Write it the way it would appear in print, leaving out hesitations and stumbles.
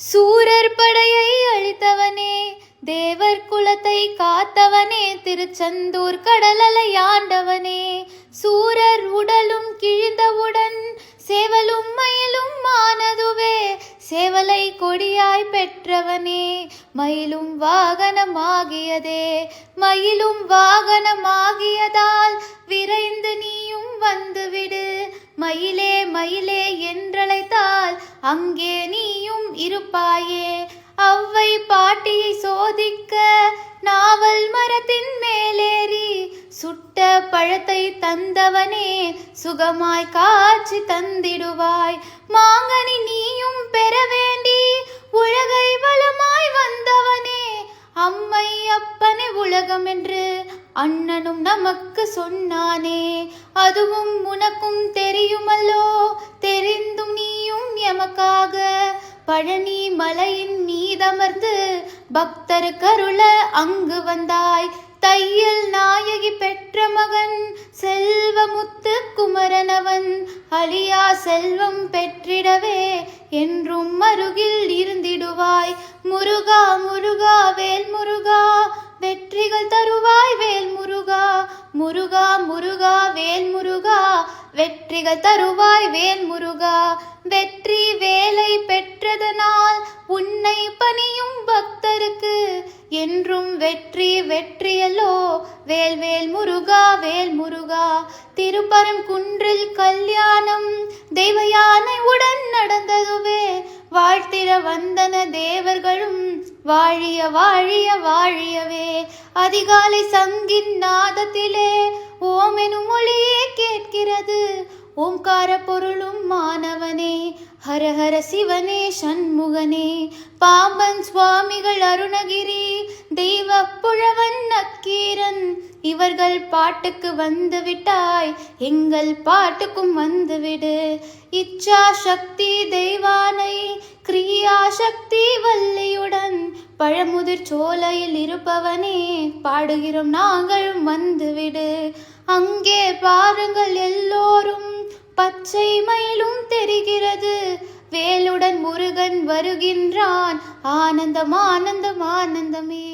சூரர் படையை அழித்தவனே, தேவர் குலத்தை காத்தவனே, திருச்செந்தூர் கடலலையாண்டவனே. சூரர் உடலும் கிழிந்தவுடன் சேவலும் மயிலும் ஆனதுவே, சேவலை கொடியாய் பெற்றவனே, மயிலும் வாகனமாகியதே. மயிலும் வாகனமாகியதால் விரைந்து நீயும் வந்துவிடு. மயிலே மயிலே என்றழைத்தால் அங்கே நீயும் இருப்பாயே. அவ்வை பாட்டியை சோதிக்க நாவல் மரத்தின் மேலேறி சுட்ட பழத்தை தந்தவனே, சுகமாய் காட்சி தந்திடுவாய். மாங்கனி நீயும் பெற வேண்டி உலகை வளமாய் வந்தவனே, அம்மை அப்பனே உலகம் என்று அண்ணனும் நமக்கு சொன்னானே. அதுவும் உனக்கும் தெரியுமல்லோ, தெரிந்தும் நீயும் எமக்காக பழனி மலையின் மீதமர்ந்து பக்தர் கருள அங்கு வந்தாய். தையல் நாயகி பெற்ற மகன் செல்வமுத்து குமரனவன், அழியா செல்வம் பெற்றிடவே என்றும் அருகில் இருந்திடுவாய். முருகா முருகா வேல் முருகா, வெற்றிகள் தருவாய் வேல் முருகா. முருகா முருகா வேல் முருகா, வெற்றிகள் தருவாய் வேல் முருகா. வெற்றி வேலை பெற்றதனால் உன்னை பணியும் பக்தருக்கு என்றும் வெற்றி வெற்றியல்லோ. வேல் வேல் முருகா வேல் முருகா. திருப்பரங்குன்றில் கல்யாணம் தெய்வ யானை உடன் நடந்ததுவே, வாழ்த்திட வந்தன தேவர்களும் வாழிய வாழிய வாழியவே. அதிகாலை சங்கின் நாதத்திலே ஓம் எனும் மொழியே கேட்கிறது, ஓம்கார பொருளும் மாணவனே. ஹரஹர சிவனே சண்முகனே. பாம்பன் சுவாமிகள் அருணகிரி தெய்வ புழவன் நக்கீரன், இவர்கள் பாட்டுக்கு வந்து விட்டாய், எங்கள் பாட்டுக்கும் வந்துவிடு. இச்சா சக்தி தெய்வானை கிரியா சக்தி வள்ளியுடன் பழமுதிர் சோலையில் இருப்பவனே, பாடுகிறோம் நாங்களும் வந்துவிடு. அங்கே பாருங்கள் எல்லோரும் பச்சை மயிலும் தெரிகிறது, வேலுடன் முருகன் வருகின்றான். ஆனந்தம் ஆனந்தம் ஆனந்தமே.